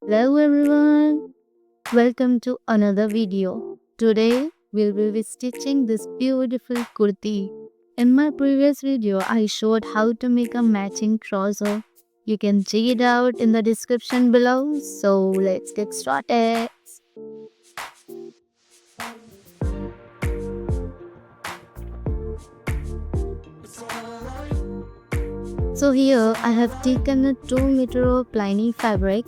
Hello everyone, welcome to another video. Today we'll be stitching this beautiful kurti. In my previous video, I showed how to make a matching trouser. You can check it out in the description below. So let's get started. So here I have taken a 2 meter of lining fabric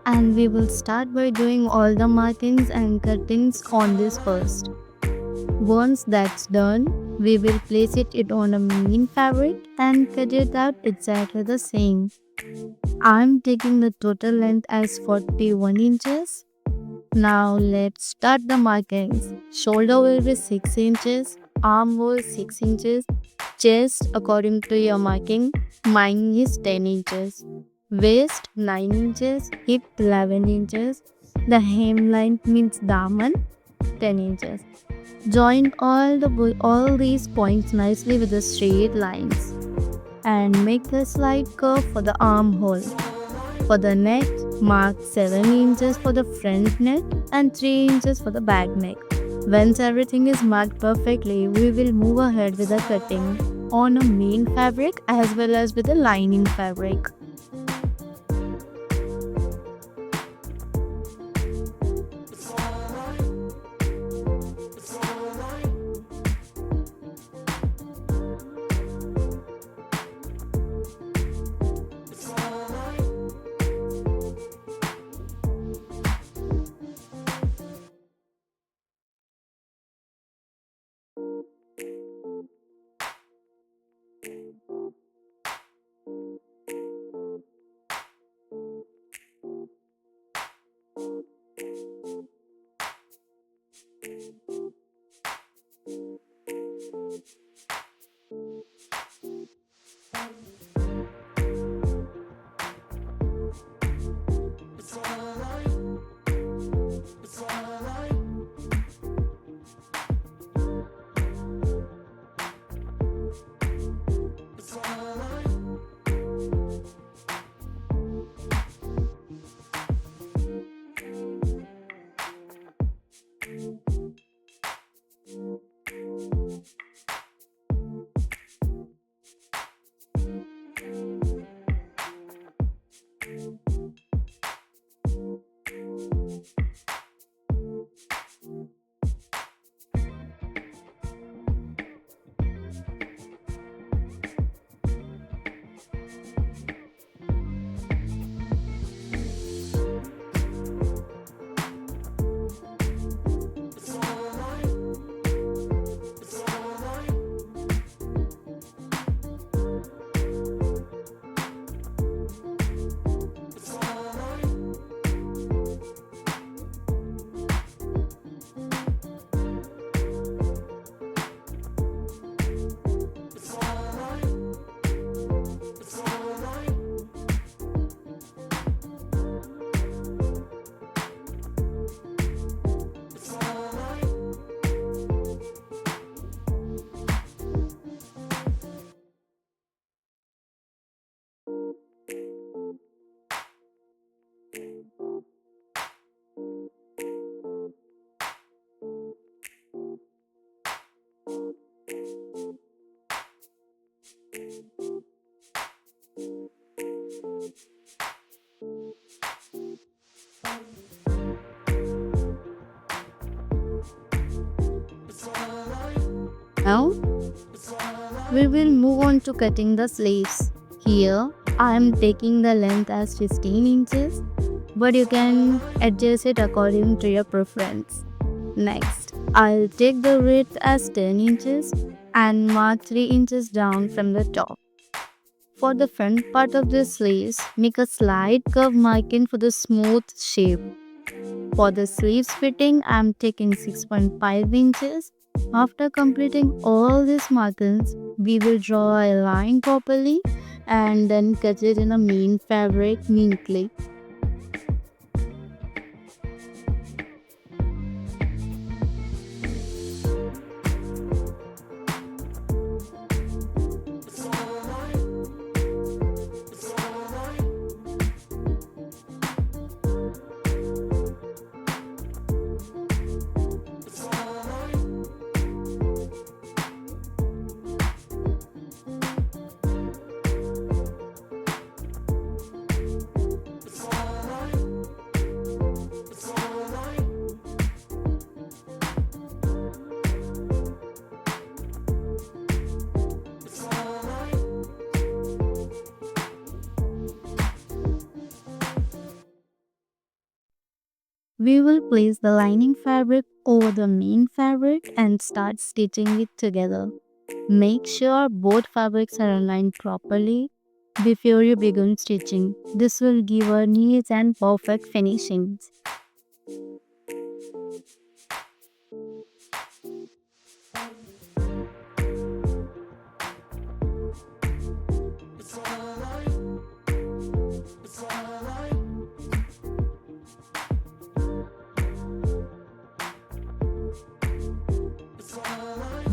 and we will start by doing all the markings and cuttings on this first. Once that's done, we will place it on a main fabric and cut it out exactly the same. I'm taking the total length as 41 inches. Now let's start the markings. Shoulder will be 6 inches, arm hole 6 inches, chest according to your marking, mine is 10 inches, waist 9 inches, hip 11 inches, the hemline means daman 10 inches. Join all these points nicely with the straight lines and make a slight curve for the armhole. For the neck, mark 7 inches for the front neck and 3 inches for the back neck. Once everything is marked perfectly, we will move ahead with the cutting on a main fabric as well as with the lining fabric. Now, we will move on to cutting the sleeves. Here, I am taking the length as 15 inches, but you can adjust it according to your preference. Next, I'll take the width as 10 inches and mark 3 inches down from the top. For the front part of the sleeves, make a slight curve marking for the smooth shape. For the sleeves fitting, I am taking 6.5 inches. After completing all these markings, we will draw a line properly and then cut it in a main fabric neatly. We will place the lining fabric over the main fabric and start stitching it together. Make sure both fabrics are aligned properly before you begin stitching. This will give a neat and perfect finishings.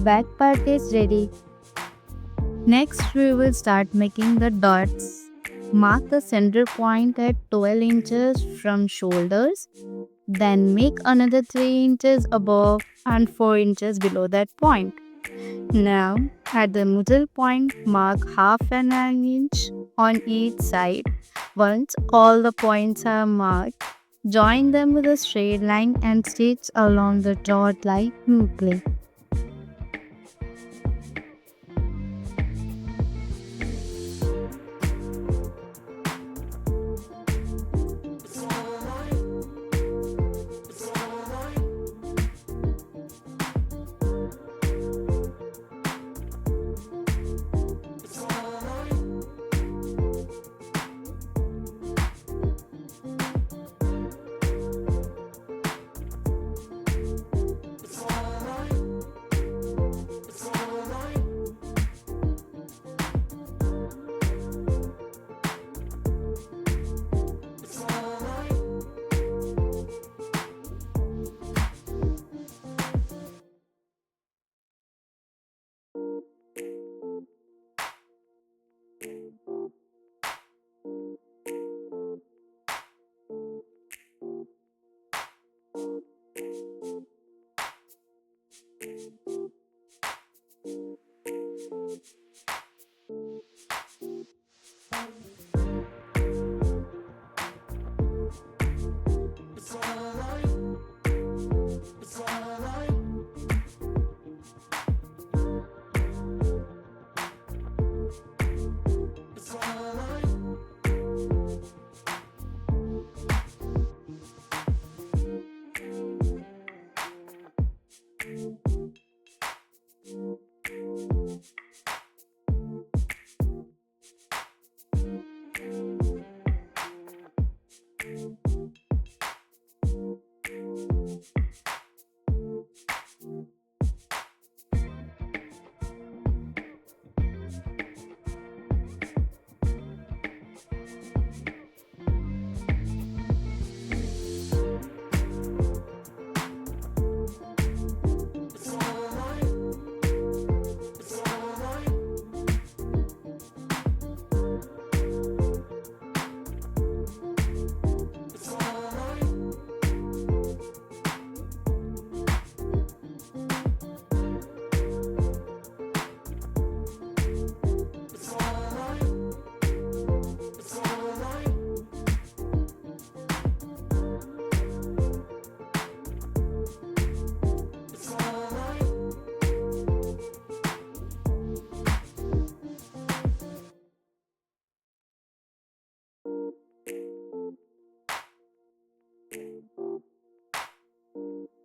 Back part is ready. Next, we will start making the dots. Mark the center point at 12 inches from shoulders. Then make another 3 inches above and 4 inches below that point. Now, at the middle point, mark half an inch on each side. Once all the points are marked, join them with a straight line and stitch along the dot line smoothly.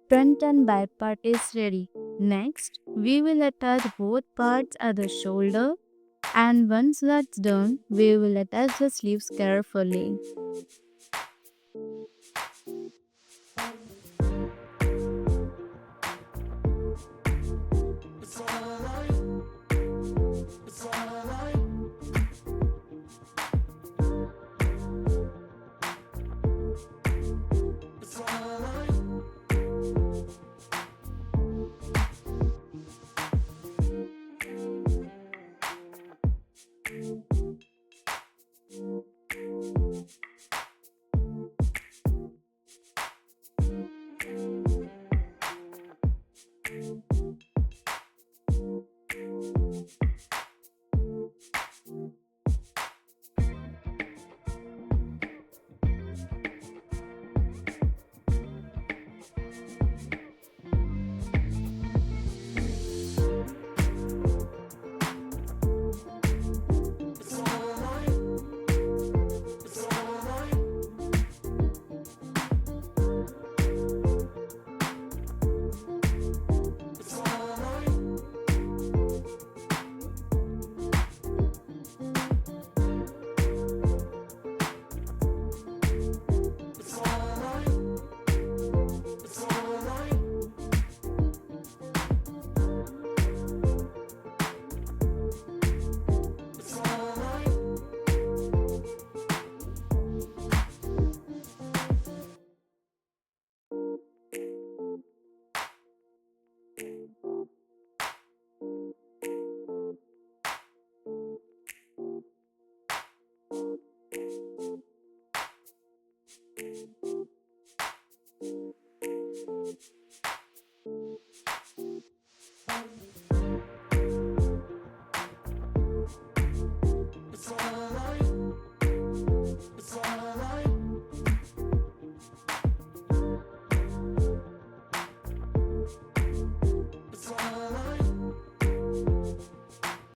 Front and back part is ready. Next, we will attach both parts at the shoulder, and once that's done, we will attach the sleeves carefully.